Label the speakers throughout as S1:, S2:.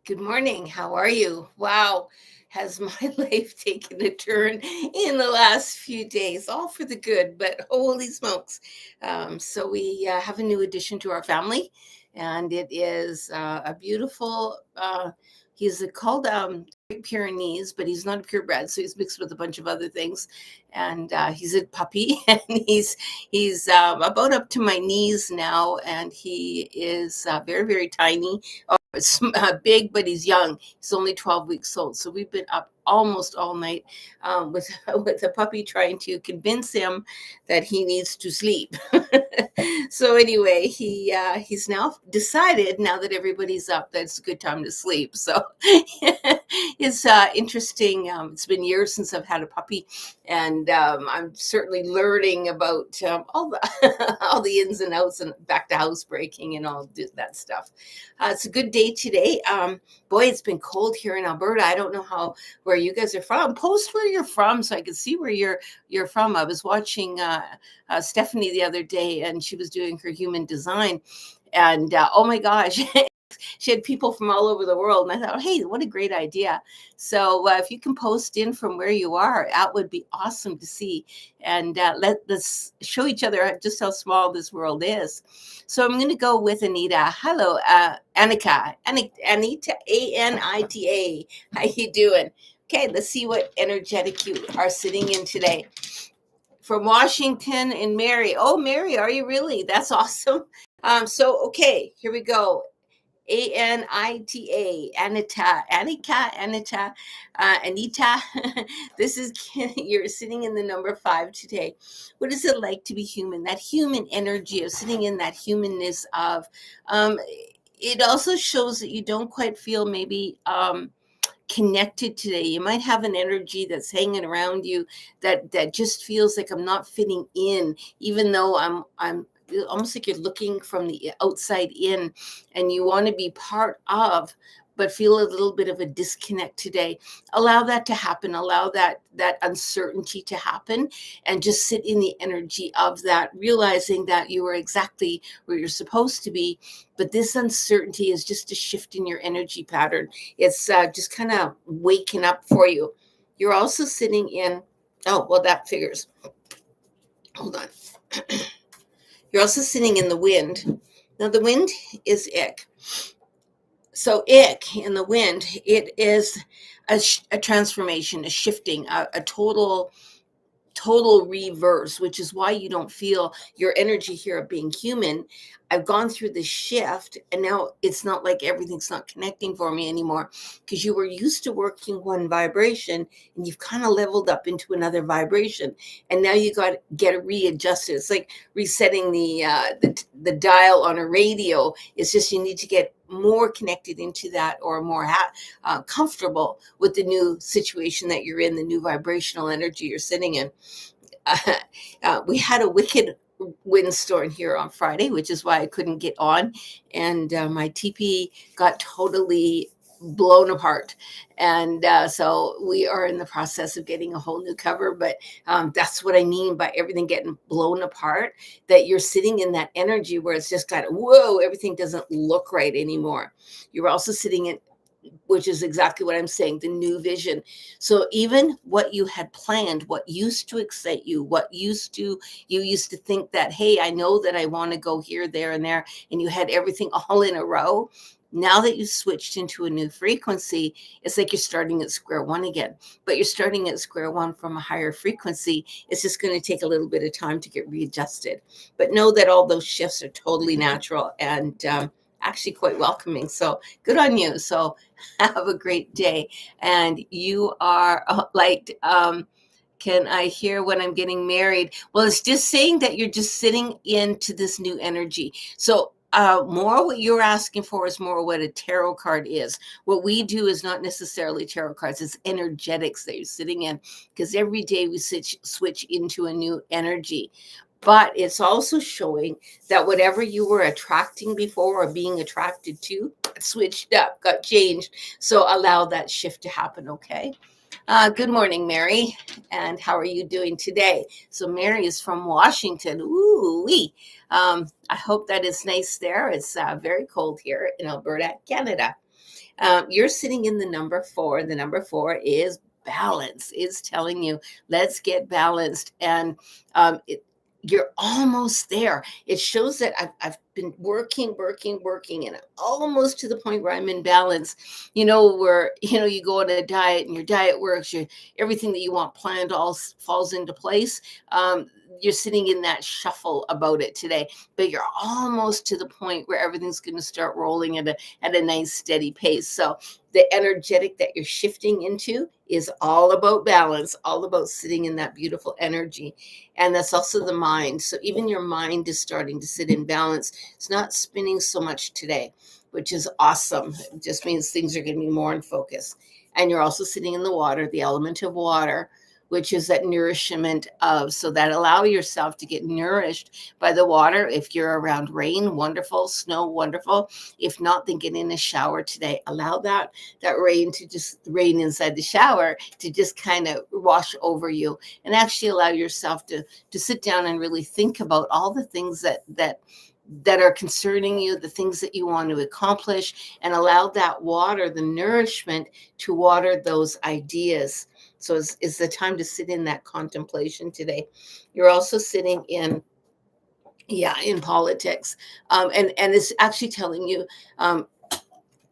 S1: Good morning. How are you? Wow, has my life taken a turn in the last few days? All for the good, but holy smokes. So, we have a new addition to our family, and it is a beautiful, called Great Pyrenees, but he's not a purebred, so he's mixed with a bunch of other things. And he's a puppy, and he's about up to my knees now, and he is very, very tiny. It's big, but he's young. He's only 12 weeks old. So we've been up almost all night with with the puppy, trying to convince him that he needs to sleep. So anyway, he's now decided, now that everybody's up, that it's a good time to sleep. So it's interesting. It's been years since I've had a puppy, and I'm certainly learning about all the all the ins and outs and back to housebreaking and all that stuff. It's a good day today. Boy, it's been cold here in Alberta. I don't know where you guys are from. Post where you're from so I can see where you're from. I was watching Stephanie the other day, and she was doing her human design, and oh my gosh. She had people from all over the world, and I thought, hey, what a great idea. So if you can post in from where you are, that would be awesome to see, and let's show each other just how small this world is. So I'm going to go with Anita. Hello, Anita, Anita. How you doing? Okay, let's see what energetic you are sitting in today. From Washington, and Mary. Oh, Mary, are you really? That's awesome. So okay, here we go. Anita, Anita. This is you're sitting in the number 5 today. What is it like to be human? That human energy of sitting in that humanness of. It also shows that you don't quite feel maybe connected today. You might have an energy that's hanging around you that just feels like I'm not fitting in, even though I'm almost like you're looking from the outside in, and you want to be part of, but feel a little bit of a disconnect today. Allow that to happen. Allow that uncertainty to happen, and just sit in the energy of that, realizing that you are exactly where you're supposed to be. But this uncertainty is just a shift in your energy pattern. It's just kind of waking up for you. You're also sitting in, oh, well, that figures. Hold on. You're also sitting in the wind. Now, the wind is ick. So, ick in the wind, it is a transformation, a shifting, a total reverse, which is why you don't feel your energy here of being human. I've gone through this shift, and now it's not like everything's not connecting for me anymore, because you were used to working one vibration, and you've kind of leveled up into another vibration, and now you got to get it readjusted. It's like resetting the dial on a radio. It's just you need to get more connected into that, or more comfortable with the new situation that you're in, the new vibrational energy you're sitting in. We had a wicked windstorm here on Friday, which is why I couldn't get on, and my teepee got totally blown apart, and so we are in the process of getting a whole new cover. But that's what I mean by everything getting blown apart, that you're sitting in that energy where it's just kind of, whoa, everything doesn't look right anymore. You're also sitting in, which is exactly what I'm saying, the new vision. So even what you had planned, what used to excite you, you used to think that, hey, I know that I want to go here, there, and there, and you had everything all in a row. Now that you switched into a new frequency, it's like you're starting at square one again, but you're starting at square one from a higher frequency. It's just going to take a little bit of time to get readjusted. But know that all those shifts are totally natural, and actually quite welcoming. So good on you. So have a great day. And you are can I hear when I'm getting married? Well, it's just saying that you're just sitting into this new energy. So more what you're asking for is more what a tarot card is. What we do is not necessarily tarot cards, it's energetics that you're sitting in, because every day we switch into a new energy. But it's also showing that whatever you were attracting before or being attracted to switched up, got changed. So allow that shift to happen, okay? Good morning, Mary. And how are you doing today? So Mary is from Washington. Ooh-wee. I hope that is nice there. It's very cold here in Alberta, Canada. You're sitting in the number 4. The number 4 is balance. It's telling you, let's get balanced. And you're almost there. It shows that I've been working, and I'm almost to the point where I'm in balance. Where you go on a diet and your diet works, everything that you want planned all falls into place. You're sitting in that shuffle about it today, but you're almost to the point where everything's going to start rolling at a nice steady pace. So the energetic that you're shifting into is all about balance, all about sitting in that beautiful energy. And that's also the mind. So even your mind is starting to sit in balance. It's not spinning so much today, which is awesome. It just means things are going to be more in focus. And you're also sitting in the water, the element of water, which is that nourishment of, so that allow yourself to get nourished by the water. If you're around rain, wonderful. Snow, wonderful. If not, then get in a shower today. Allow that rain to just rain inside the shower to just kind of wash over you, and actually allow yourself to sit down and really think about all the things that are concerning you, the things that you want to accomplish, and allow that water, the nourishment, to water those ideas. So it's the time to sit in that contemplation today. You're also sitting in politics, and it's actually telling you,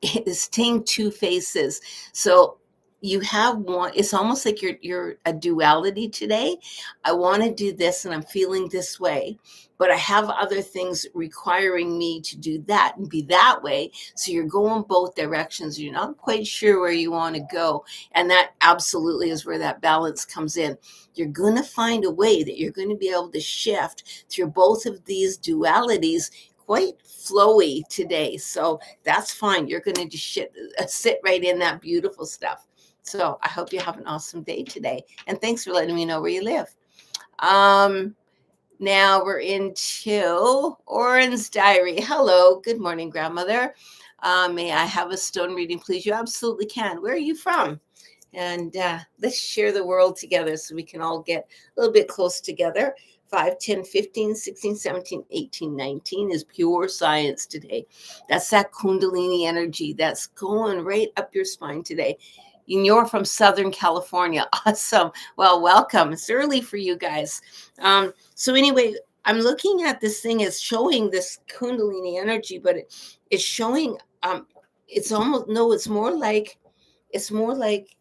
S1: it's saying two faces. So you have one. It's almost like you're a duality today. I want to do this, and I'm feeling this way, but I have other things requiring me to do that and be that way. So you're going both directions. You're not quite sure where you want to go, and that absolutely is where that balance comes in. You're going to find a way that you're going to be able to shift through both of these dualities quite flowy today. So that's fine. You're going to just sit right in that beautiful stuff. So I hope you have an awesome day today. And thanks for letting me know where you live. Now we're into Oren's diary. Hello. Good morning, grandmother. May I have a stone reading, please? You absolutely can. Where are you from? And let's share the world together so we can all get a little bit close together. 5, 10, 15, 16, 17, 18, 19 is pure science today. That's that Kundalini energy that's going right up your spine today. You're from Southern California. Awesome. Well, welcome. It's early for you guys. So anyway, I'm looking at this thing as showing this Kundalini energy, but it's showing, it's almost, no, it's more like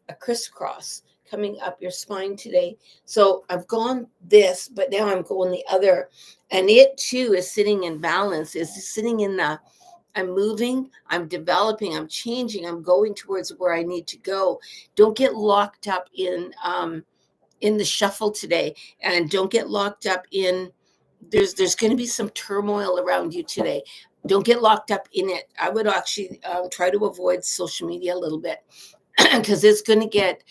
S1: a crisscross coming up your spine today. So I've gone this, but now I'm going the other. And it too is sitting in balance, is sitting in I'm moving, I'm developing, I'm changing, I'm going towards where I need to go. Don't get locked up in the shuffle today, and don't get locked up in, there's going to be some turmoil around you today. Don't get locked up in it. I would actually try to avoid social media a little bit, because it's going to get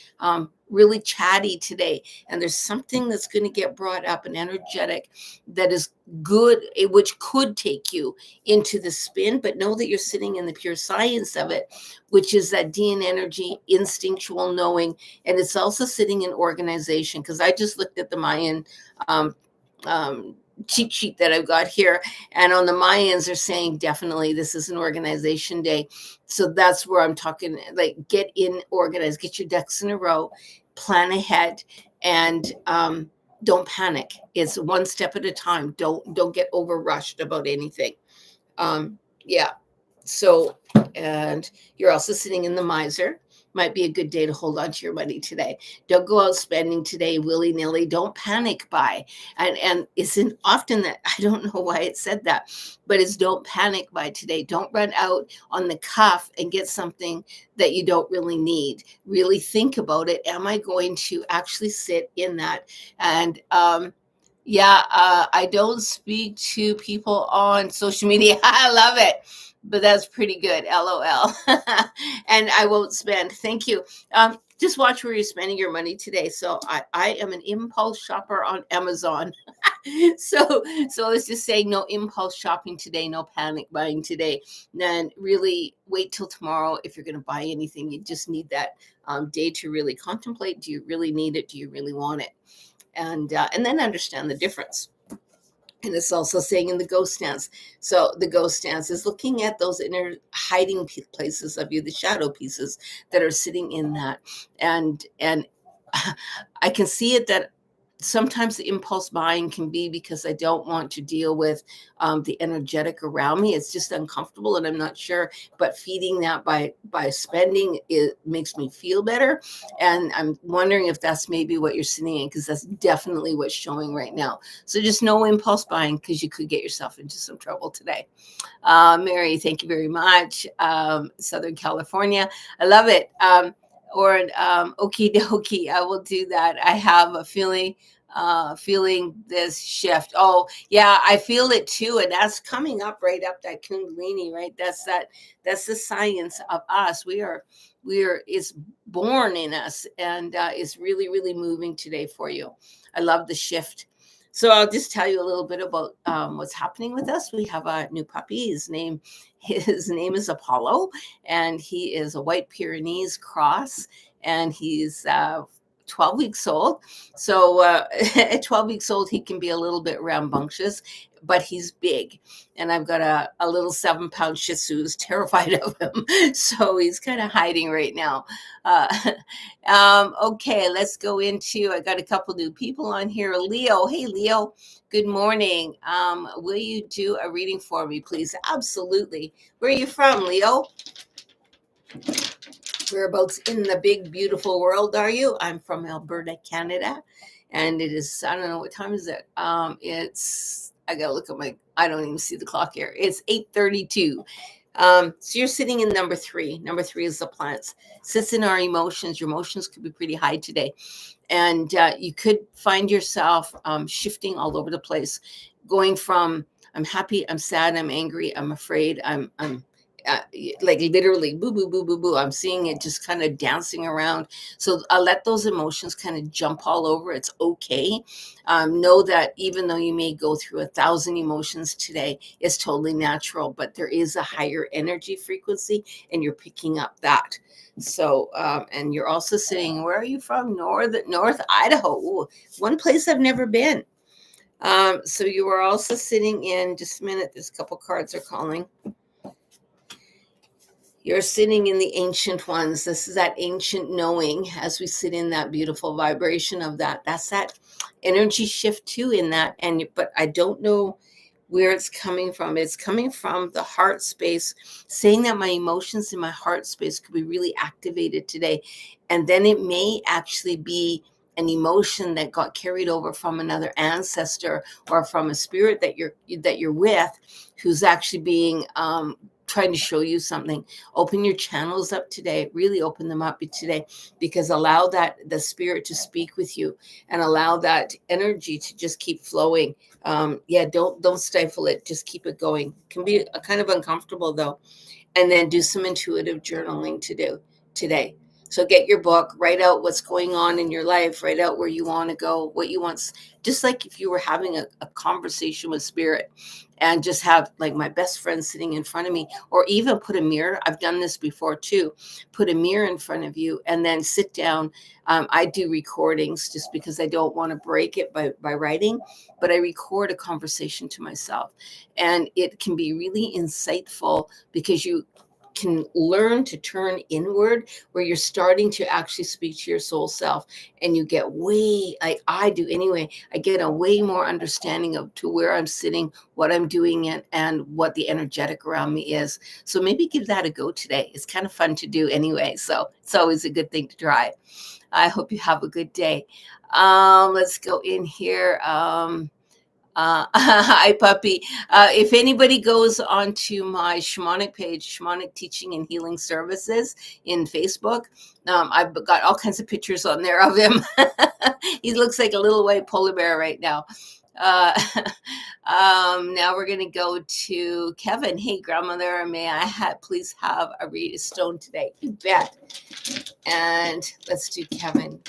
S1: really chatty today. And there's something that's going to get brought up, an energetic that is good, which could take you into the spin, but know that you're sitting in the pure science of it, which is that DN energy, instinctual knowing. And it's also sitting in organization, because I just looked at the Mayan cheat sheet that I've got here. And on the Mayans, they're saying definitely this is an organization day. So that's where I'm talking, like, get in organized, get your ducks in a row, plan ahead, and don't panic. It's one step at a time. Don't get over rushed about anything. Yeah. So, and you're also sitting in the miser. Might be a good day to hold on to your money today. Don't go out spending today willy-nilly. Don't panic buy. And isn't often that, I don't know why it said that, but it's don't panic buy today. Don't run out on the cuff and get something that you don't really need. Really think about it. Am I going to actually sit in that? And I don't speak to people on social media. I love it, but that's pretty good. LOL. And I won't spend. Thank you. Just watch where you're spending your money today. So I am an impulse shopper on Amazon. so let's just say no impulse shopping today, no panic buying today. Then really wait till tomorrow if you're going to buy anything. You just need that day to really contemplate. Do you really need it? Do you really want it? And then understand the difference. And it's also saying in the ghost stance. So the ghost stance is looking at those inner hiding places of you, the shadow pieces that are sitting in that. And I can see it that sometimes the impulse buying can be because I don't want to deal with the energetic around me. It's just uncomfortable, and I'm not sure. But feeding that by spending, it makes me feel better. And I'm wondering if that's maybe what you're seeing, because that's definitely what's showing right now. So just no impulse buying, because you could get yourself into some trouble today. Mary, thank you very much. Southern California, I love it. Okie dokie, I will do that. I have a feeling this shift. Oh yeah, I feel it too, and that's coming up right up that Kundalini, right? That's the science of us. We are it's born in us, and it's really really moving today for you. I love the shift. So I'll just tell you a little bit about what's happening with us. We have a new puppy. His name is Apollo, and he is a White Pyrenees cross, and he's 12 weeks old. So at 12 weeks old, he can be a little bit rambunctious, but he's big. And I've got a little 7-pound Shih Tzu who's terrified of him. So he's kind of hiding right now. Uh, okay, let's go into, I got a couple new people on here. Leo, hey Leo, good morning. Will you do a reading for me, please? Absolutely. Where are you from, Leo? Whereabouts in the big, beautiful world are you? I'm from Alberta, Canada. And it is, I don't know, what time is it? I got to look at I don't even see the clock here. It's 8:32. So you're sitting in number 3. Number 3 is the plants. Sits in our emotions. Your emotions could be pretty high today. And you could find yourself shifting all over the place, going from I'm happy, I'm sad, I'm angry, I'm afraid, I'm uh, like literally boo boo boo boo boo. I'm seeing it just kind of dancing around. So I'll let those emotions kind of jump all over. It's okay. Know that even though you may go through 1,000 emotions today, it's totally natural, but there is a higher energy frequency, and you're picking up that. So, and you're also saying, where are you from? North Idaho. Ooh, one place I've never been. So you are also sitting in, just a minute, there's a couple cards are calling. You're sitting in the ancient ones. This is that ancient knowing as we sit in that beautiful vibration of that. That's that energy shift too in that. But I don't know where it's coming from. It's coming from the heart space, saying that my emotions in my heart space could be really activated today. And then it may actually be an emotion that got carried over from another ancestor or from a spirit that you're with, who's actually being trying to show you something. Open your channels up today. Really open them up today, because allow that the spirit to speak with you, and allow that energy to just keep flowing. Don't stifle it. Just keep it going. It can be a kind of uncomfortable though. And then do some intuitive journaling to do today. So get your book, write out what's going on in your life, write out where you want to go, what you want, just like if you were having a conversation with spirit, and just have like my best friend sitting in front of me, or even put a mirror. I've done this before too. Put a mirror in front of you and then sit down. I do recordings just because I don't want to break it by writing, but I record a conversation to myself, and it can be really insightful because you can learn to turn inward, where you're starting to actually speak to your soul self, and you get way, like I do anyway, I get a way more understanding of to where I'm sitting, what I'm doing, and what the energetic around me is. So maybe give that a go today. It's kind of fun to do anyway, so it's always a good thing to try. I hope you have a good day. Let's go in here. Hi, puppy. If anybody goes onto my shamanic page, Shamanic Teaching and Healing Services in Facebook, I've got all kinds of pictures on there of him. He looks like a little white polar bear right now. Uh, now we're going to go to Kevin. Hey, grandmother, may I please have a read a stone today? You bet. And let's do Kevin.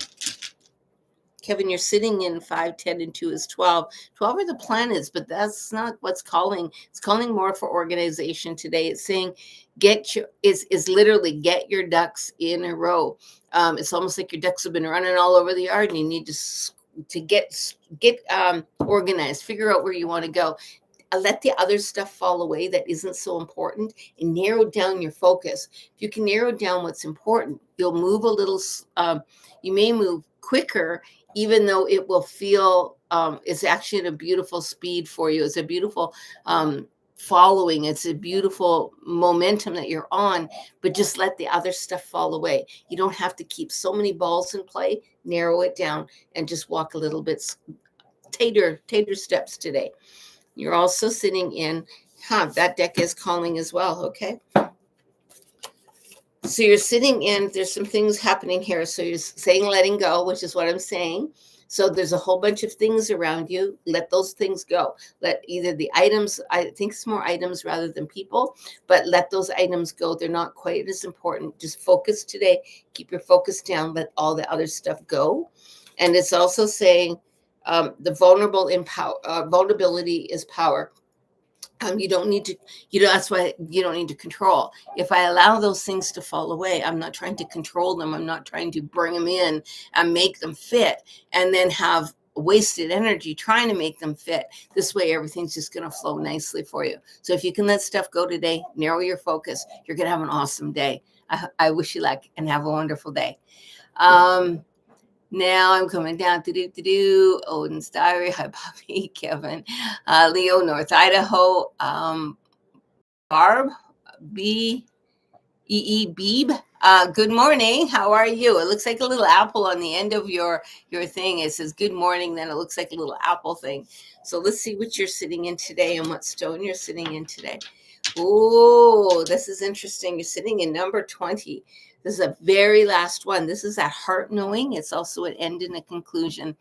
S1: Kevin, you're sitting in 5, 10, and 2 is 12. 12 are the planets, but that's not what's calling. It's calling more for organization today. It's saying is literally get your ducks in a row. It's almost like your ducks have been running all over the yard, and you need to get organized, figure out where you want to go. Let the other stuff fall away that isn't so important, and narrow down your focus. If you can narrow down what's important, you'll move a little, you may move quicker, even though it will feel, it's actually at a beautiful speed for you. It's a beautiful following. It's a beautiful momentum that you're on, but just let the other stuff fall away. You don't have to keep so many balls in play. Narrow it down and just walk a little bit tater steps today. You're also sitting in, that deck is calling as well, okay? So you're sitting in, there's some things happening here. So you're saying letting go, which is what I'm saying. So there's a whole bunch of things around you. Let those things go. Let either the items, I think it's more items rather than people, but let those items go. They're not quite as important. Just focus today. Keep your focus down. Let all the other stuff go. And it's also saying, the vulnerability is power. You don't need to, that's why you don't need to control. If I allow those things to fall away, I'm not trying to control them. I'm not trying to bring them in and make them fit and then have wasted energy trying to make them fit. This way, everything's just going to flow nicely for you. So if you can let stuff go today, narrow your focus, you're going to have an awesome day. I wish you luck and have a wonderful day. Now I'm coming down to Odin's Diary. Hi, Bobby, Kevin, Leo, North Idaho, Barb, B. Beeb. Good morning. How are you? It looks like a little apple on the end of your thing. It says good morning. Then it looks like a little apple thing. So let's see what you're sitting in today and what stone you're sitting in today. Oh, this is interesting. You're sitting in number 20. This is a very last one. This is that heart knowing. It's also an end and a conclusion.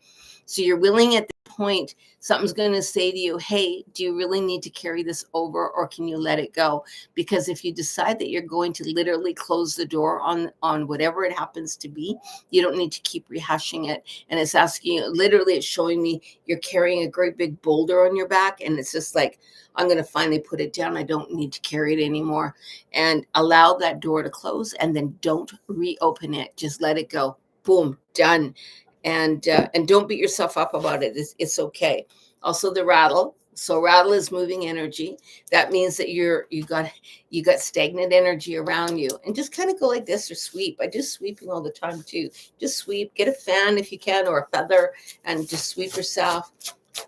S1: So you're willing at the point, something's going to say to you, hey, do you really need to carry this over, or can you let it go? Because if you decide that you're going to literally close the door on whatever it happens to be, you don't need to keep rehashing it. And it's asking you, literally, it's showing me you're carrying a great big boulder on your back. And it's just like, I'm going to finally put it down. I don't need to carry it anymore. And allow that door to close, and then don't reopen it. Just let it go. Boom, done. And don't beat yourself up about it. It's okay. Also, the rattle. So rattle is moving energy. That means that you got stagnant energy around you. And just kind of go like this or sweep. I do sweeping all the time too. Just sweep. Get a fan if you can, or a feather, and just sweep yourself.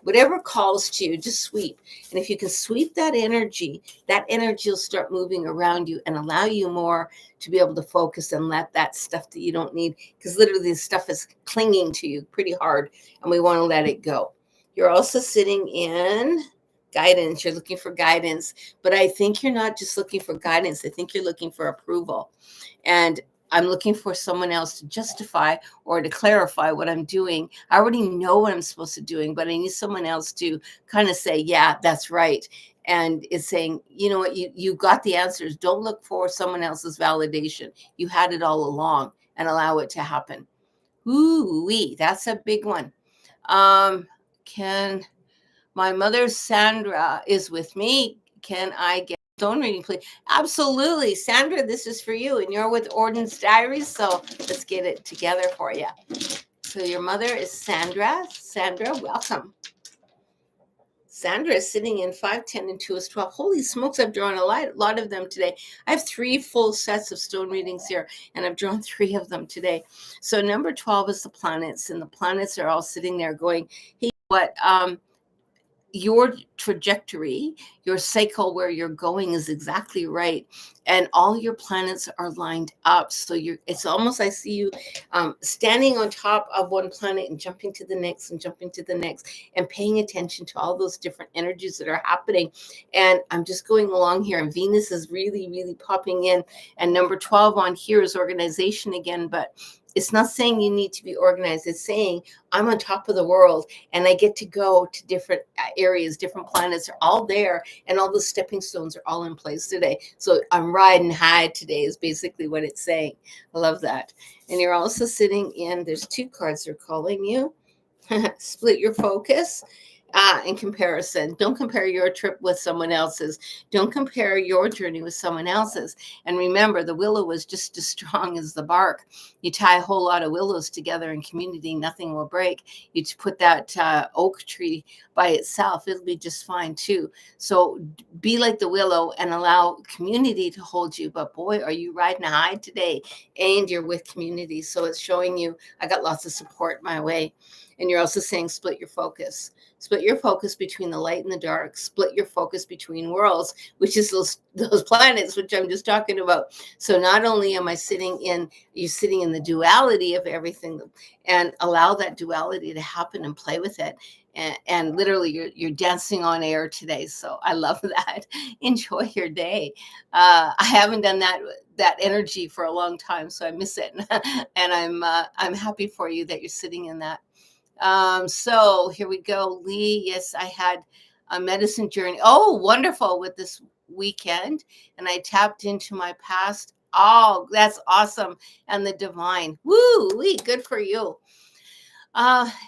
S1: Whatever calls to you, just sweep. And if you can sweep that energy will start moving around you and allow you more to be able to focus and let that stuff that you don't need, because literally this stuff is clinging to you pretty hard, and we want to let it go. You're also sitting in guidance. You're looking for guidance, but I think you're not just looking for guidance. I think you're looking for approval. And I'm looking for someone else to justify or to clarify what I'm doing. I already know what I'm supposed to be doing, but I need someone else to kind of say, yeah, that's right. And it's saying, you know what, you got the answers. Don't look for someone else's validation. You had it all along, and allow it to happen. Ooh-wee, that's a big one. Can my mother Sandra is with me? Can I get stone reading, please? Absolutely. Sandra, this is for you, and you're with Ordin's Diaries, so let's get it together for you. So your mother is Sandra. Sandra, welcome. Sandra is sitting in 5, 10, and 2 is 12. Holy smokes, I've drawn a lot of them today. I have 3 full sets of stone readings here, and I've drawn 3 of them today. So number 12 is the planets, and the planets are all sitting there going, hey, what? Your trajectory, your cycle, where you're going is exactly right. And all your planets are lined up. So it's almost, I see you standing on top of one planet and jumping to the next and jumping to the next and paying attention to all those different energies that are happening. And I'm just going along here, and Venus is really, really popping in. And number 12 on here is organization again, but it's not saying you need to be organized. It's saying I'm on top of the world, and I get to go to different areas, different planets are all there, and all the stepping stones are all in place today. So I'm riding high today is basically what it's saying. I love that. And you're also sitting in, there's 2 cards that are calling you. Split your focus. In comparison. Don't compare your trip with someone else's. Don't compare your journey with someone else's. And remember, the willow is just as strong as the bark. You tie a whole lot of willows together in community, nothing will break. You put that oak tree by itself, it'll be just fine too. So be like the willow and allow community to hold you. But boy, are you riding high today, and you're with community. So it's showing you I got lots of support my way. And you're also saying split your focus. Split your focus between the light and the dark. Split your focus between worlds, which is those planets, which I'm just talking about. So not only am I you're sitting in the duality of everything, and allow that duality to happen and play with it. And literally, you're dancing on air today. So I love that. Enjoy your day. I haven't done that energy for a long time, so I miss it, and I'm happy for you that you're sitting in that. So here we go, Lee. Yes, I had a medicine journey. Oh, wonderful, with this weekend. And I tapped into my past. Oh, that's awesome. And the divine. Woo, Lee, good for you.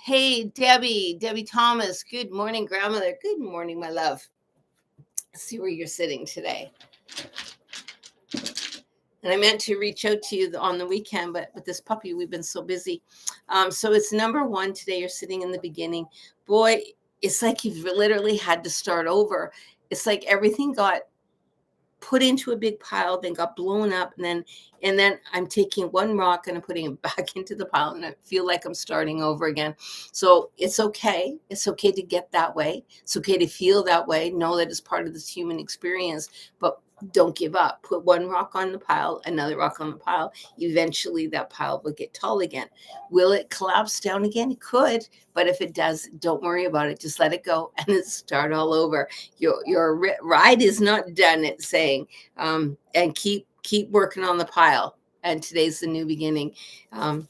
S1: Hey, Debbie Thomas. Good morning, grandmother. Good morning, my love. Let's see where you're sitting today. And I meant to reach out to you on the weekend, but with this puppy, we've been so busy. So it's number one today. You're sitting in the beginning. Boy, it's like you've literally had to start over. It's like everything got put into a big pile, then got blown up, and then I'm taking one rock and I'm putting it back into the pile, and I feel like I'm starting over again. So it's okay. It's okay to get that way. It's okay to feel that way. Know that it's part of this human experience, but don't give up. Put one rock on the pile, another rock on the pile. Eventually that pile will get tall again. Will it collapse down again? It could, but if it does, don't worry about it. Just let it go and then start all over. Your ride is not done, it's saying. And keep working on the pile. And today's the new beginning. Man,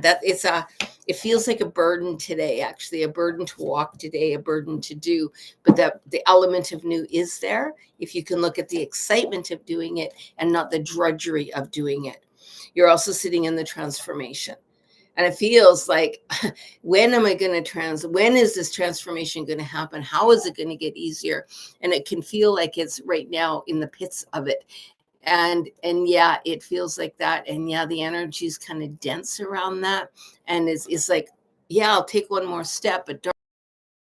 S1: that it feels like a burden today, actually, a burden to walk today, a burden to do, but the element of new is there if you can look at the excitement of doing it and not the drudgery of doing it. You're also sitting in the transformation. And it feels like, when am I going to when is this transformation going to happen? How is it going to get easier? And it can feel like it's right now in the pits of it. And yeah, it feels like that. And yeah, the energy is kind of dense around that. And it's like, yeah, I'll take one more step, but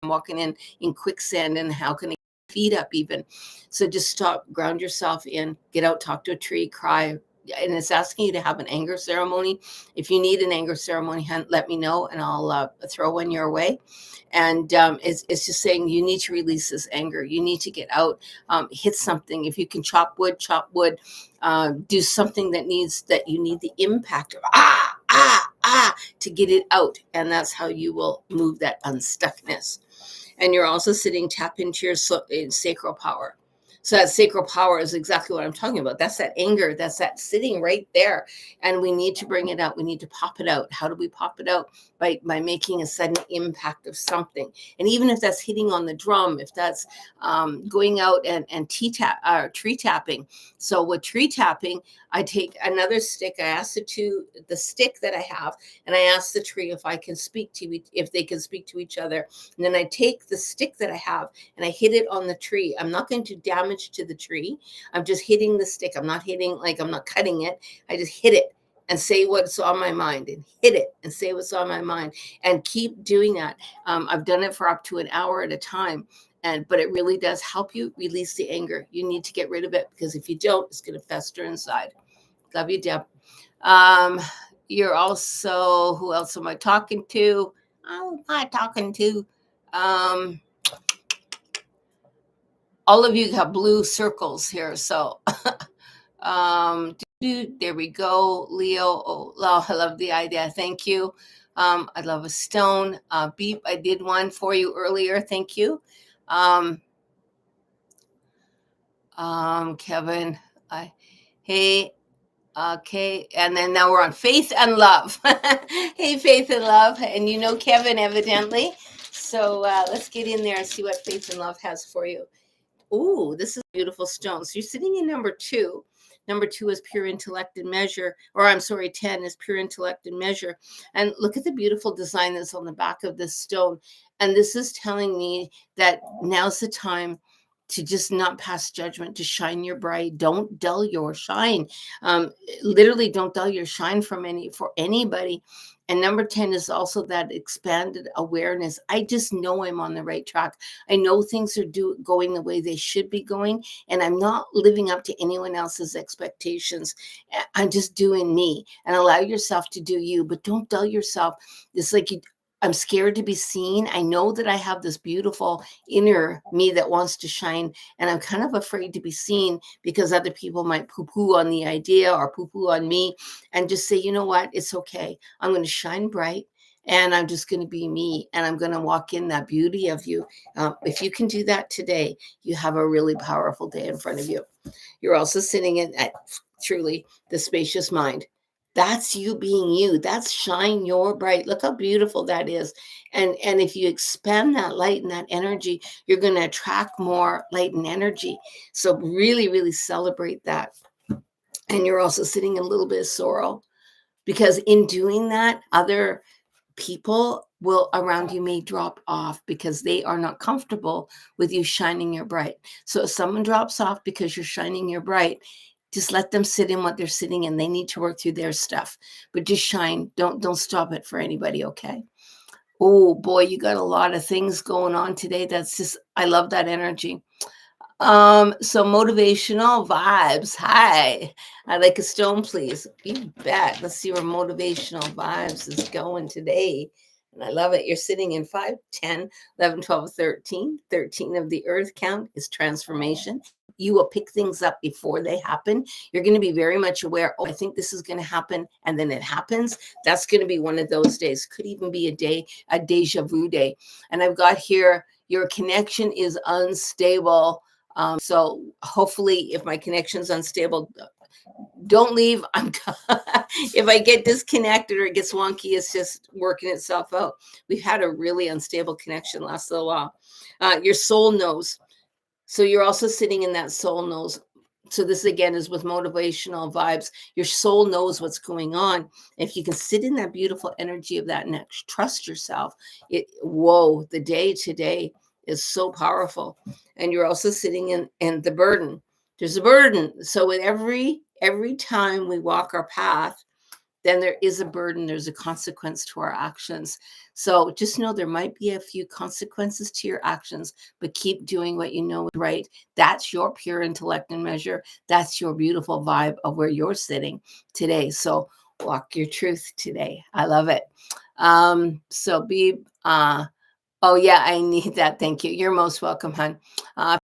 S1: I'm walking in quicksand, and how can I get feet up even? So just stop, ground yourself in, get out, talk to a tree, cry. And it's asking you to have an anger ceremony. If you need an anger ceremony, let me know, and I'll throw one your way. And it's just saying you need to release this anger. You need to get out, hit something. If you can chop wood, do something that you need the impact of to get it out. And that's how you will move that unstuckness. And you're also sitting, tap into your sacral power. So that sacral power is exactly what I'm talking about. That's that anger. That's that sitting right there. And we need to bring it out. We need to pop it out. How do we pop it out? By making a sudden impact of something. And even if that's hitting on the drum, if that's going out and tree tapping. So with tree tapping, I take another stick. I ask the stick that I have, and I ask the tree if they can speak to each other. And then I take the stick that I have and I hit it on the tree. I'm not going to damage to the tree. I'm just hitting the stick. I'm not cutting it. I just hit it and say what's on my mind, and hit it and say what's on my mind, and keep doing that. I've done it for up to an hour at a time. But it really does help you release the anger. You need to get rid of it, because if you don't, it's going to fester inside. Love you, Deb. You're also, who else am I talking to? Oh, am I talking to? All of you have blue circles here. So there we go. Leo. Oh, I love the idea. Thank you. I love a stone. Beep. I did one for you earlier. Thank you. Kevin. Hey. Okay, and then now we're on faith and love. Hey, faith and love, and you know Kevin evidently. So let's get in there and see what faith and love has for you. Ooh, this is a beautiful stone. So you're sitting in number 2. Number 2 is pure intellect and measure, or I'm sorry, 10 is pure intellect and measure. And look at the beautiful design that's on the back of this stone. And this is telling me that now's the time to just not pass judgment, to shine your bright. Don't dull your shine. Um, Literally, don't dull your shine for anybody. And number 10 is also that expanded awareness. I just know I'm on the right track. I know things are going the way they should be going, and I'm not living up to anyone else's expectations. I'm just doing me. And allow yourself to do you, but don't dull yourself. It's like I'm scared to be seen. I know that I have this beautiful inner me that wants to shine, and I'm kind of afraid to be seen because other people might poo-poo on the idea or poo-poo on me, and just say, you know what, it's okay. I'm going to shine bright, and I'm just going to be me, and I'm going to walk in that beauty of you. If you can do that today, you have a really powerful day in front of you. You're also sitting in at truly the spacious mind. That's you being you. That's shine your bright. Look how beautiful that is. And if you expand that light and that energy, you're going to attract more light and energy. So really, really celebrate that. And you're also sitting in a little bit of sorrow, because in doing that, other people will around you may drop off because they are not comfortable with you shining your bright. So if someone drops off because you're shining your bright, just let them sit in what they're sitting in. They need to work through their stuff, but just shine. Don't stop it for anybody. Okay. Oh boy, you got a lot of things going on today. That's just, I love that energy. So motivational vibes. Hi. I'd like a stone, please. You bet. Let's see where motivational vibes is going today. And I love it. You're sitting in 5, 10, 11, 12, 13. 13 of the earth count is transformation. You will pick things up before they happen. You're going to be very much aware, oh, I think this is going to happen. And then it happens. That's going to be one of those days. Could even be a deja vu day. And I've got here, your connection is unstable. So hopefully, if my connection's unstable, don't leave. If I get disconnected or it gets wonky, it's just working itself out. We've had a really unstable connection last little while. Your soul knows. So you're also sitting in that soul knows. So this again is with motivational vibes. Your soul knows what's going on. If you can sit in that beautiful energy of that next, trust yourself. The day today is so powerful. And you're also sitting in the burden. There's a burden. So with every time we walk our path, then there is a burden. There's a consequence to our actions. So just know there might be a few consequences to your actions, but keep doing what you know is right. That's your pure intellect and measure. That's your beautiful vibe of where you're sitting today. So walk your truth today. I love it. So be, oh yeah, I need that. Thank you. You're most welcome, hon.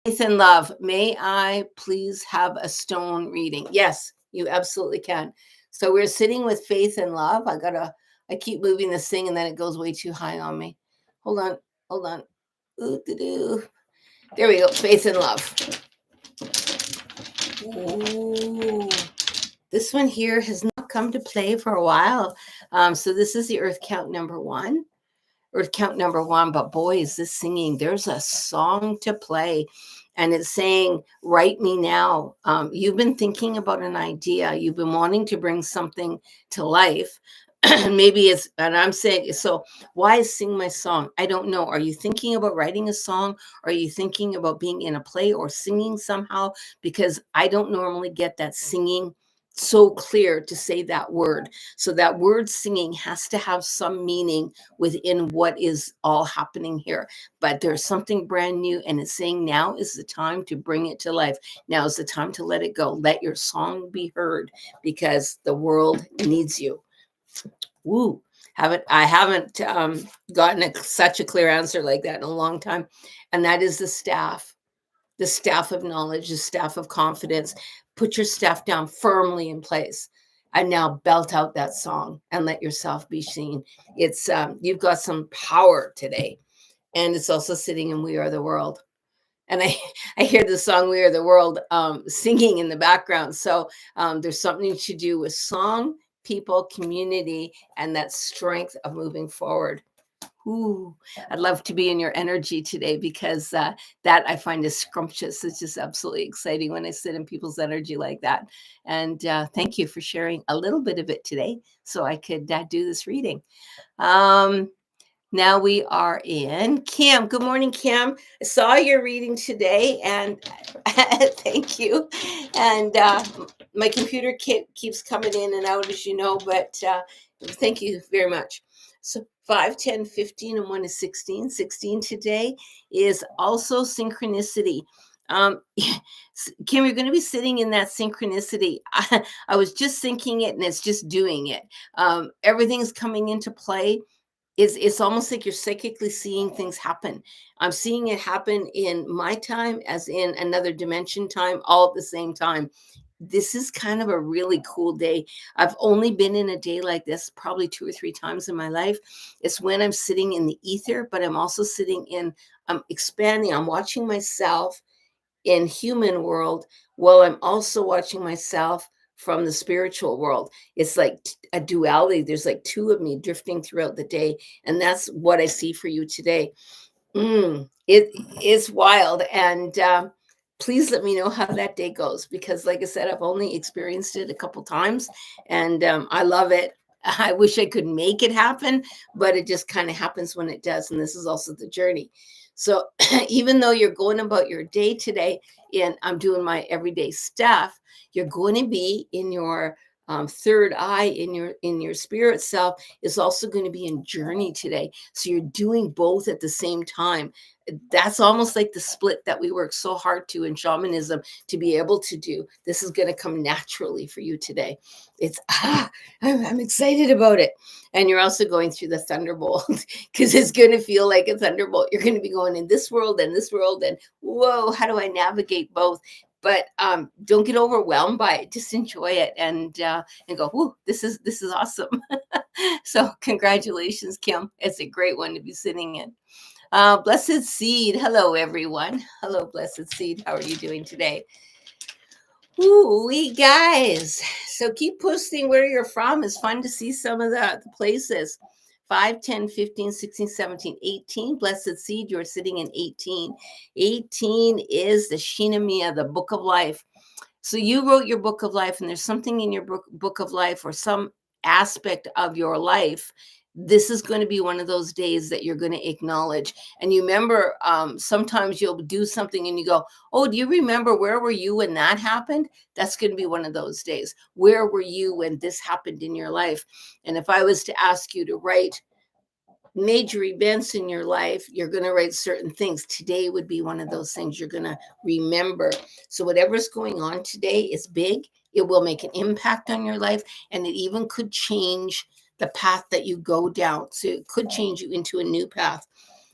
S1: Faith and love. May I please have a stone reading? Yes, you absolutely can. So we're sitting with faith and love. I keep moving this thing and then it goes way too high on me. Hold on. Ooh-doo-doo. There we go. Faith and love. Ooh. This one here has not come to play for a while. So this is the earth count number 1. Earth count number 1. But boy, is this singing. There's a song to play. And it's saying, write me now. You've been thinking about an idea. You've been wanting to bring something to life. Maybe it's, and I'm saying, so why sing my song? I don't know. Are you thinking about writing a song? Are you thinking about being in a play or singing somehow? Because I don't normally get that singing so clear to say that word. So that word singing has to have some meaning within what is all happening here. But there's something brand new, and it's saying now is the time to bring it to life. Now is the time to let it go. Let your song be heard, because the world needs you. Woo. I haven't gotten such a clear answer like that in a long time. And that is the staff of knowledge, the staff of confidence. Put your staff down firmly in place. And now belt out that song and let yourself be seen. It's you've got some power today. And it's also sitting in We Are the World. And I hear the song We Are the World singing in the background. So there's something to do with song, people, community, and that strength of moving forward. Ooh, I'd love to be in your energy today because that I find is scrumptious. It's just absolutely exciting when I sit in people's energy like that. And thank you for sharing a little bit of it today so I could do this reading. Um, Now we are in Kim. Good morning, Kim. I saw your reading today, and thank you. And my computer keeps coming in and out, as you know, but thank you very much. So 5, 10, 15, and 1 is 16. 16 today is also synchronicity. Um, Kim, you're going to be sitting in that synchronicity. I was just thinking it, and it's just doing it. Everything's coming into play. It's almost like you're psychically seeing things happen. I'm seeing it happen in my time as in another dimension time, all at the same time. This is kind of a really cool day. I've only been in a day like this probably 2 or 3 times in my life. It's when I'm sitting in the ether, but I'm also sitting in, I'm expanding, I'm watching myself in human world while I'm also watching myself from the spiritual world. It's like a duality. There's like 2 of me drifting throughout the day, and that's what I see for you today. It is wild, and please let me know how that day goes, because like I said, I've only experienced it a couple times, and I love it. I wish I could make it happen, but it just kind of happens when it does, and this is also the journey. So even though you're going about your day today and I'm doing my everyday stuff, you're going to be in your third eye, in your spirit self is also going to be in journey today. So you're doing both at the same time. That's almost like the split that we work so hard to in shamanism to be able to do. This is going to come naturally for you today. It's I'm excited about it. And you're also going through the thunderbolt because it's going to feel like a thunderbolt. You're going to be going in this world and this world, and whoa, how do I navigate both? But don't get overwhelmed by it. Just enjoy it and go, "Ooh, this is awesome." So congratulations, Kim. It's a great one to be sitting in. Blessed Seed. Hello, everyone. Hello, Blessed Seed. How are you doing today? Ooh, we guys. So keep posting where you're from. It's fun to see some of the places. 5, 10, 15, 16, 17, 18. Blessed Seed, you're sitting in 18. 18 is the Shinamiya, the book of life. So you wrote your book of life, and there's something in your book of life or some aspect of your life. This is going to be one of those days that you're going to acknowledge. And you remember, sometimes you'll do something and you go, "Oh, do you remember where were you when that happened?" That's going to be one of those days. Where were you when this happened in your life? And if I was to ask you to write major events in your life, you're going to write certain things. Today would be one of those things you're going to remember. So whatever's going on today is big. It will make an impact on your life, and it even could change the path that you go down. So it could change you into a new path.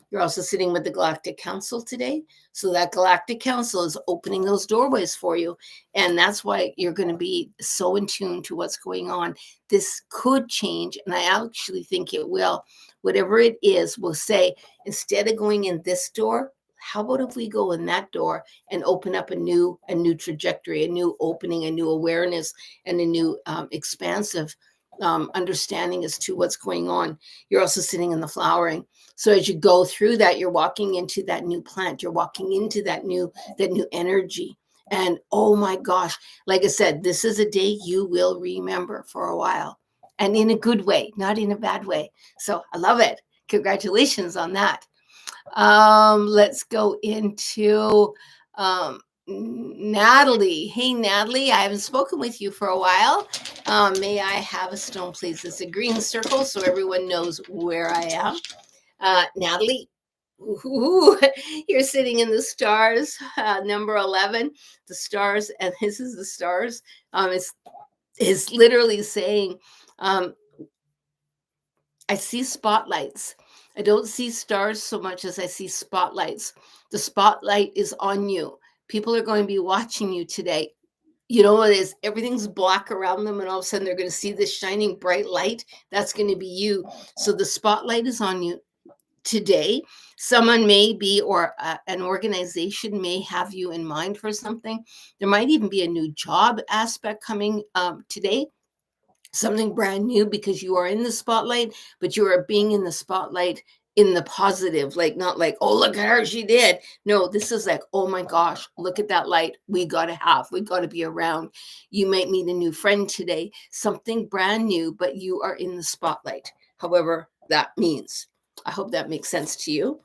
S1: You're also sitting with the Galactic Council today. So that Galactic Council is opening those doorways for you. And that's why you're going to be so in tune to what's going on. This could change, and I actually think it will. Whatever it is, we'll say, instead of going in this door, how about if we go in that door and open up a new trajectory, a new opening, a new awareness, and a new expansive understanding as to what's going on. You're also sitting in the flowering. So as you go through that, you're walking into that new plant. You're walking into that new energy. And oh my gosh, like I said, this is a day you will remember for a while, and in a good way, not in a bad way. So I love it. Congratulations on that. Let's go into Natalie. Hey, Natalie, I haven't spoken with you for a while. May I have a stone, please? It's a green circle so everyone knows where I am. Natalie, ooh, you're sitting in the stars, number 11, the stars, and this is the stars. It's literally saying, I see spotlights. I don't see stars so much as I see spotlights. The spotlight is on you. People are going to be watching you today. You know what it is? Everything's black around them, and all of a sudden they're going to see this shining bright light. That's going to be you. So the spotlight is on you today. Someone may be, or an organization may have you in mind for something. There might even be a new job aspect coming today. Something brand new, because you are in the spotlight, but you are being in the spotlight in the positive, like not like, oh, look at her, she did. No, this is like, oh my gosh, look at that light. We got to be around. You might meet a new friend today, something brand new, but you are in the spotlight, however that means. I hope that makes sense to you.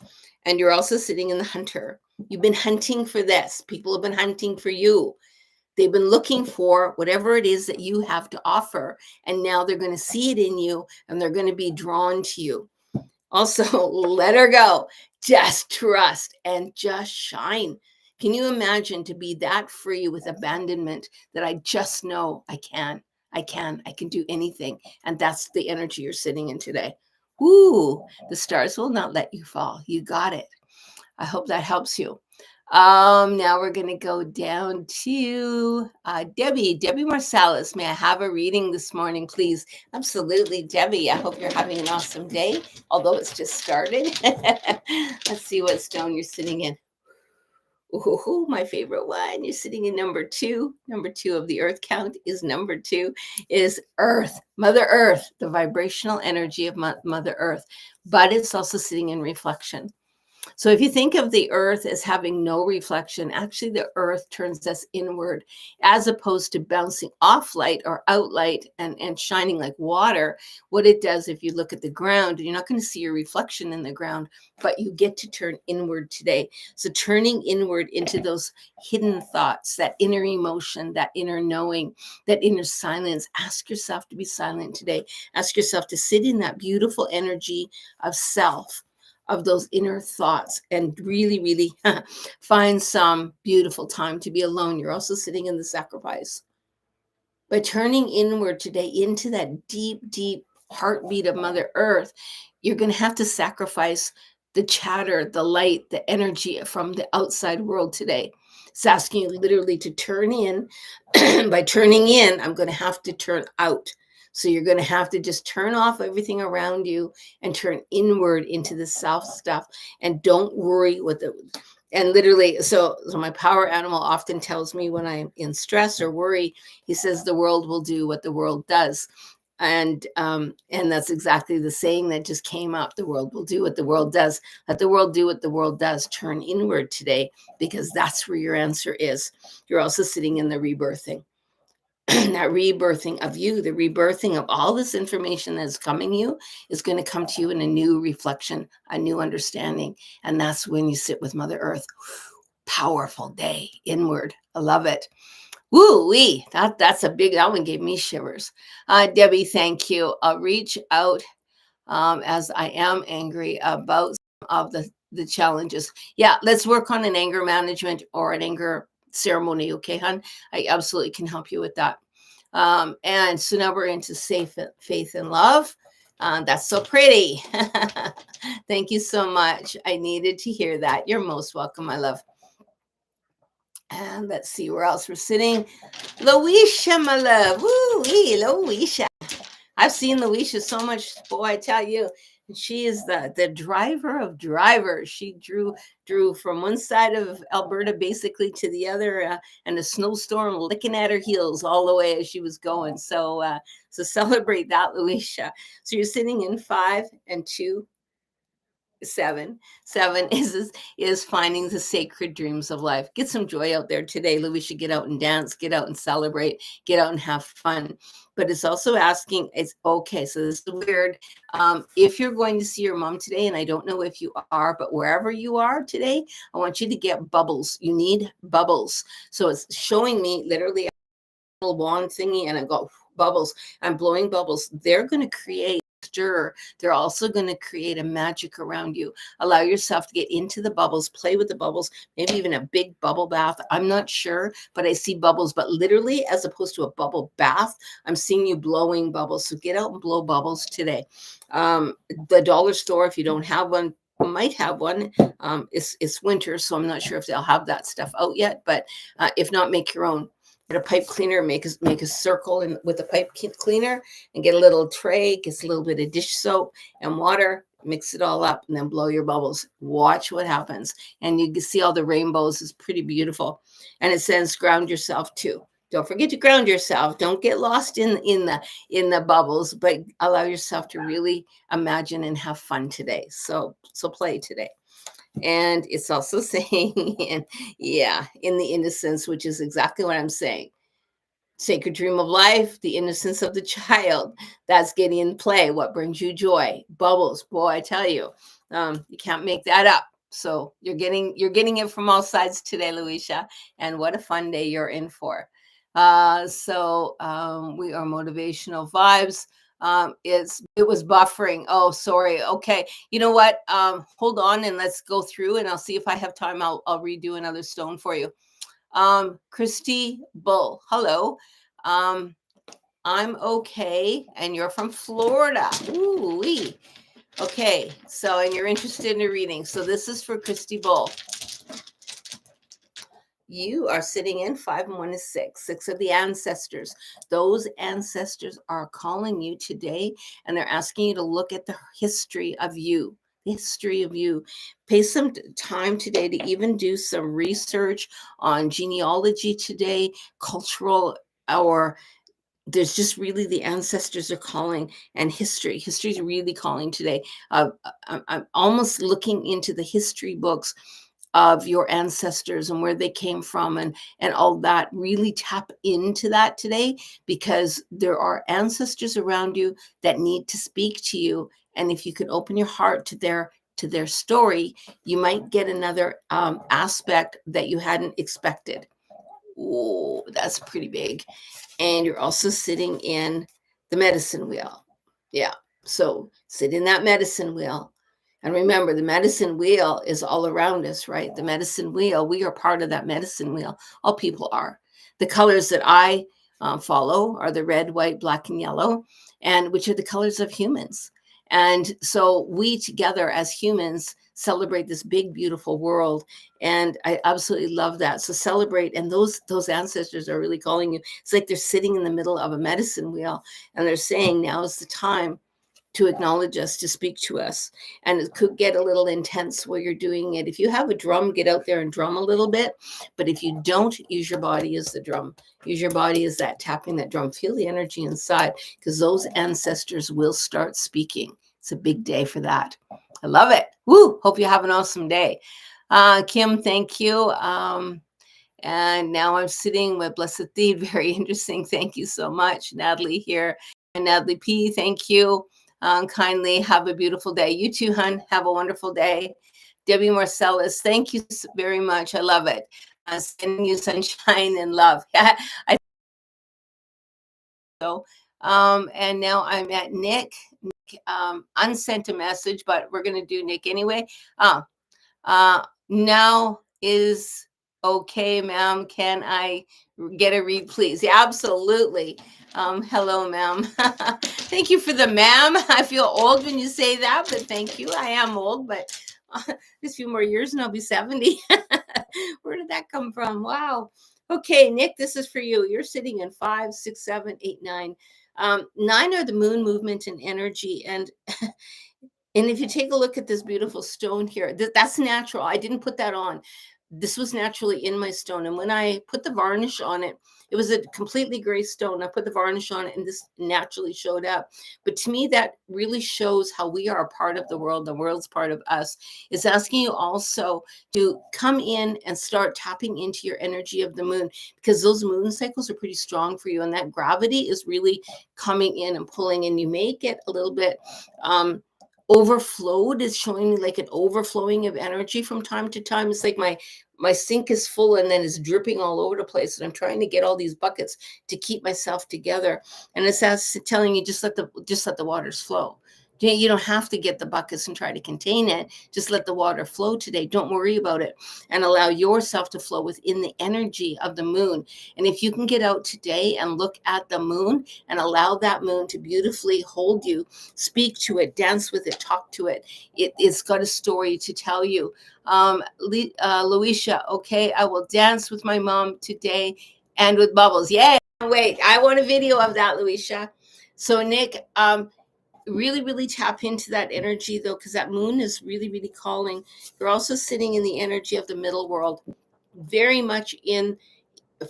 S1: And you're also sitting in the hunter. You've been hunting for this. People have been hunting for you. They've been looking for whatever it is that you have to offer. And now they're going to see it in you and they're going to be drawn to you. Also, let her go. Just trust and just shine. Can you imagine to be that free with abandonment that I just know I can do anything. And that's the energy you're sitting in today. Ooh, the stars will not let you fall. You got it. I hope that helps you. Now we're going to go down to Debbie Marsalis. May I have a reading this morning, please? Absolutely, Debbie. I hope you're having an awesome day, although it's just started. Let's see what stone you're sitting in. Ooh, my favorite one. You're sitting in number 2. Number 2 of the earth count is number 2 is Earth, Mother Earth, the vibrational energy of Mother Earth. But it's also sitting in reflection. So if you think of the earth as having no reflection, actually the earth turns us inward as opposed to bouncing off light or out light and shining like water. What it does, if you look at the ground, you're not going to see your reflection in the ground, but you get to turn inward today. So turning inward into those hidden thoughts, that inner emotion, that inner knowing, that inner silence. Ask yourself to be silent today. Ask yourself to sit in that beautiful energy of self, of those inner thoughts, and really, really find some beautiful time to be alone. You're also sitting in the sacrifice. By turning inward today into that deep, deep heartbeat of Mother Earth, you're going to have to sacrifice the chatter, the light, the energy from the outside world today. It's asking you literally to turn in. By turning in, I'm going to have to turn out. So you're going to have to just turn off everything around you and turn inward into the self stuff. And don't worry and literally, so my power animal often tells me when I'm in stress or worry, he says, the world will do what the world does. And that's exactly the saying that just came up. The world will do what the world does. Let the world do what the world does. Turn inward today, because that's where your answer is. You're also sitting in the rebirthing. That rebirthing of you, the rebirthing of all this information that's coming you is going to come to you in a new reflection, a new understanding. And that's when you sit with Mother Earth. Powerful day inward. I love it. Woo-wee. That's a big, that one gave me shivers. Debbie, thank you. I'll reach out as I am angry about some of the challenges. Yeah, let's work on an anger management or an anger ceremony. Okay, hon? I absolutely can help you with that. And so now we're into faith and love. That's so pretty. Thank you so much. I needed to hear that. You're most welcome, my love. And let's see where else we're sitting. Louisa, my love. Woo-wee, Louisa. I've seen Louisa so much, boy, I tell you. She is the driver of drivers. She drew from one side of Alberta basically to the other, and a snowstorm licking at her heels all the way as she was going. So celebrate that, Louisa. So you're sitting in 5 and 2. 7 is finding the sacred dreams of life. Get some joy out there today. We should get out and dance, get out and celebrate, get out and have fun. But it's also asking, it's okay, so this is weird. If you're going to see your mom today, and I don't know if you are, but wherever you are today, I want you to get bubbles. You need bubbles. So it's showing me literally a little wand thingy, and I got bubbles. I'm blowing bubbles. They're going to create stir. They're also going to create a magic around you. Allow yourself to get into the bubbles, play with the bubbles, maybe even a big bubble bath. I'm not sure, but I see bubbles, but literally as opposed to a bubble bath, I'm seeing you blowing bubbles. So get out and blow bubbles today. The dollar store, if you don't have one, might have one. It's winter, so I'm not sure if they'll have that stuff out yet, but if not, make your own. Get a pipe cleaner, make a circle with a pipe cleaner, and get a little tray, get a little bit of dish soap and water, mix it all up, and then blow your bubbles. Watch what happens. And you can see all the rainbows. It's pretty beautiful. And it says ground yourself too. Don't forget to ground yourself. Don't get lost in the bubbles, but allow yourself to really imagine and have fun today. So play today. And it's also saying, and yeah, in the innocence, which is exactly what I'm saying. Sacred dream of life, the innocence of the child. That's getting in play. What brings you joy? Bubbles, boy, I tell you, you can't make that up. So you're getting it from all sides today, Luisha, and what a fun day you're in for. We are motivational vibes. It was buffering. Oh, sorry. Okay, you know what? Hold on and let's go through, and I'll see if I have time. I'll redo another stone for you. Christy Bull, hello. Um, I'm okay, and you're from Florida. Ooh, wee. Okay, so and you're interested in a reading. So this is for Christy Bull. You are sitting in 5 and 1 is 6 of the ancestors. Those ancestors are calling you today, and they're asking you to look at the history of you. History of you. Pay some time today to even do some research on genealogy today, cultural, or there's just really the ancestors are calling, and history's really calling today. I'm almost looking into the history books of your ancestors and where they came from, and all that. Really tap into that today, because there are ancestors around you that need to speak to you, and if you can open your heart to their story, you might get another aspect that you hadn't expected. Oh, that's pretty big. And you're also sitting in the medicine wheel. Yeah. So sit in that medicine wheel. And remember, the medicine wheel is all around us, right? The medicine wheel, we are part of that medicine wheel. All people are. The colors that I follow are the red, white, black, and yellow, and which are the colors of humans. And so we together as humans celebrate this big, beautiful world. And I absolutely love that. So celebrate. And those ancestors are really calling you. It's like they're sitting in the middle of a medicine wheel, and they're saying, now is the time to acknowledge us, to speak to us. And it could get a little intense while you're doing it. If you have a drum, get out there and drum a little bit. But if you don't, use your body as the drum. Use your body as that tapping that drum. Feel the energy inside, because those ancestors will start speaking. It's a big day for that. I love it. Woo! Hope you have an awesome day. Kim, thank you. And now I'm sitting with Blessed Thee. Very interesting. Thank you so much. Natalie here. And Natalie P., thank you. Kindly have a beautiful day. You too, hun. Have a wonderful day. Debbie Marcellus, thank you very much. I love it. Sending you sunshine and love. I so. And now I'm at Nick. Nick unsent a message, but we're going to do Nick anyway. Now is okay, ma'am. Can I get a read, please? Yeah, absolutely. Hello, ma'am. Thank you for the ma'am. I feel old when you say that, but thank you. I am old, but just a few more years and I'll be 70. Where did that come from? Wow. Okay, Nick, this is for you. You're sitting in 5, 6, 7, 8, 9. 9 are the moon movement and energy. And if you take a look at this beautiful stone here, that's natural. I didn't put that on. This was naturally in my stone. And when I put the varnish on it, it was a completely gray stone. I put the varnish on it and this naturally showed up. But to me, that really shows how we are a part of the world. The world's part of us. It's asking you also to come in and start tapping into your energy of the moon, because those moon cycles are pretty strong for you. And that gravity is really coming in and pulling, and you may get a little bit overflowed. Is showing me like an overflowing of energy from time to time. It's like my sink is full and then it's dripping all over the place, and I'm trying to get all these buckets to keep myself together. And it's as telling you, just let the waters flow. You don't have to get the buckets and try to contain it. Just let the water flow today. Don't worry about it, and allow yourself to flow within the energy of the moon. And if you can get out today and look at the moon and allow that moon to beautifully hold you, speak to it, dance with it, talk to it. It's got a story to tell you. Luisha, okay, I will dance with my mom today and with Bubbles. Yay! Wait, I want a video of that, Luisha. So Nick, really, really tap into that energy though, because that moon is really, really calling. You're also sitting in the energy of the middle world, very much in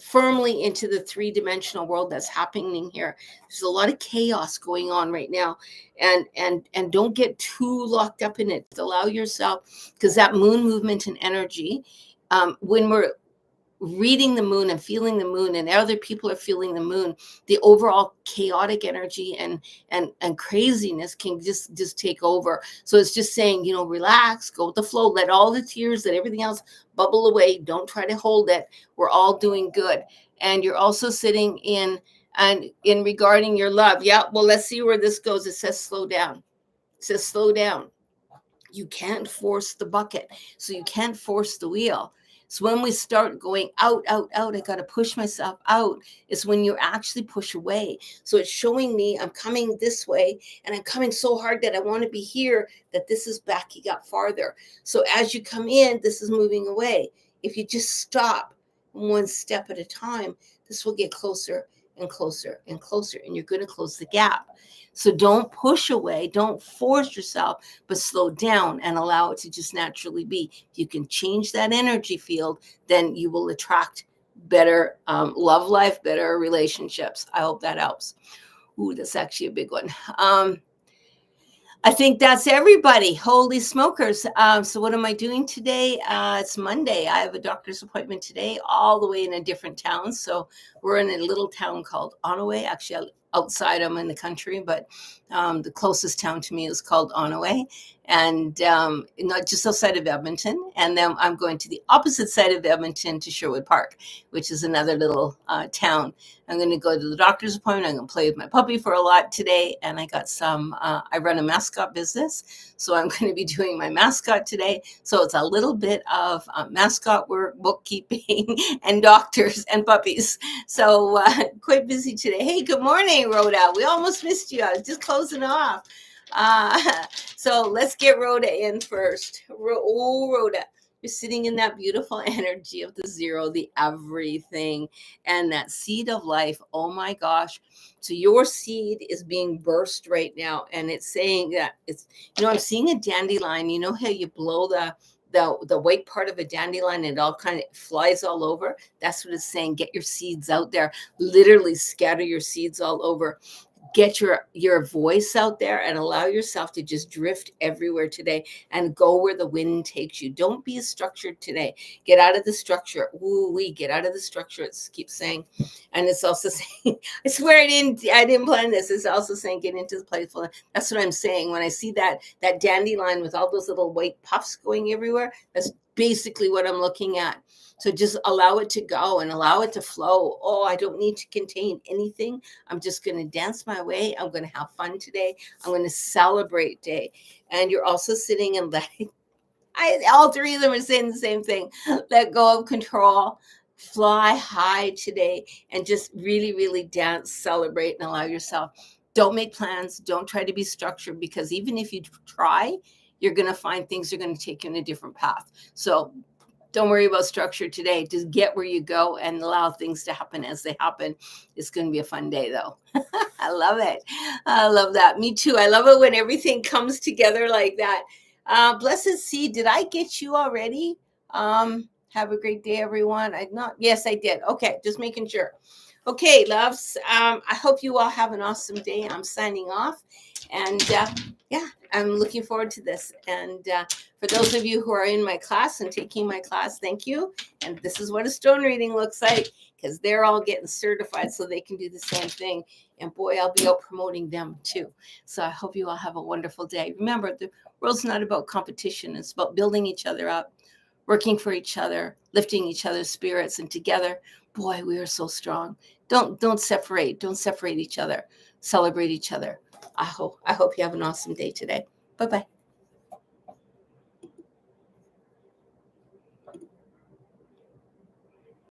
S1: firmly into the three-dimensional world that's happening here. There's a lot of chaos going on right now, and don't get too locked up in it. Allow yourself, because that moon movement and energy, when we're reading the moon and feeling the moon, and other people are feeling the moon, the overall chaotic energy and craziness can just take over. So it's just saying, relax, go with the flow, let all the tears, let everything else bubble away. Don't try to hold it. We're all doing good. And you're also sitting in regarding your love. Yeah, well, let's see where this goes. It says slow down. It says slow down. You can't force the bucket, so you can't force the wheel. So when we start going out, I got to push myself out, is when you actually push away. So it's showing me I'm coming this way, and I'm coming so hard that I want to be here, that this is backing up farther. So as you come in, this is moving away. If you just stop one step at a time, this will get closer and closer and closer, and you're going to close the gap. So don't push away, don't force yourself, but slow down and allow it to just naturally be. If you can change that energy field, then you will attract better love life, better relationships. I hope that helps. Ooh, that's actually a big one. I think that's everybody. Holy smokers. So what am I doing today? It's Monday. I have a doctor's appointment today, all the way in a different town. So we're in a little town called Onaway. Actually, outside, I'm in the country, but the closest town to me is called Onaway, and not just outside of Edmonton. And then I'm going to the opposite side of Edmonton to Sherwood Park, which is another little town. I'm going to go to the doctor's appointment. I'm going to play with my puppy for a lot today. And I got I run a mascot business. So I'm going to be doing my mascot today. So it's a little bit of mascot work, bookkeeping, and doctors and puppies. So quite busy today. Hey, good morning, Rhoda. We almost missed you. I was just closing off. So let's get Rhoda in first. Rhoda. You're sitting in that beautiful energy of the zero, the everything, and that seed of life. Oh my gosh. So your seed is being burst right now. And it's saying that I'm seeing a dandelion. You know how you blow the white part of a dandelion and it all kind of flies all over? That's what it's saying. Get your seeds out there. Literally scatter your seeds all over. Get your voice out there and allow yourself to just drift everywhere today and go where the wind takes you. Don't be structured today. Get out of the structure. Get out of the structure. It keeps saying. And it's also saying, I swear I didn't plan this. It's also saying get into the playful. That's what I'm saying. When I see that dandelion with all those little white puffs going everywhere, that's basically what I'm looking at. So just allow it to go and allow it to flow. Oh, I don't need to contain anything. I'm just going to dance my way. I'm going to have fun today. I'm going to celebrate day. And you're also sitting and letting, all three of them are saying the same thing. Let go of control, fly high today, and just really, really dance, celebrate, and allow yourself. Don't make plans. Don't try to be structured, because even if you try, you're going to find things are going to take you in a different path. So don't worry about structure today. Just get where you go and allow things to happen as they happen. It's going to be a fun day, though. I love it. I love that. Me too. I love it when everything comes together like that. Blessed Seed, did I get you already? Have a great day, everyone. Yes, I did. Okay, just making sure. Okay, loves. I hope you all have an awesome day. I'm signing off. And yeah, I'm looking forward to this. And for those of you who are in my class and taking my class, thank you. And this is what a stone reading looks like, because they're all getting certified so they can do the same thing. And boy, I'll be out promoting them too. So I hope you all have a wonderful day. Remember, the world's not about competition. It's about building each other up, working for each other, lifting each other's spirits. And together, boy, we are so strong. Don't separate. Don't separate each other. Celebrate each other. I hope you have an awesome day today. Bye-bye.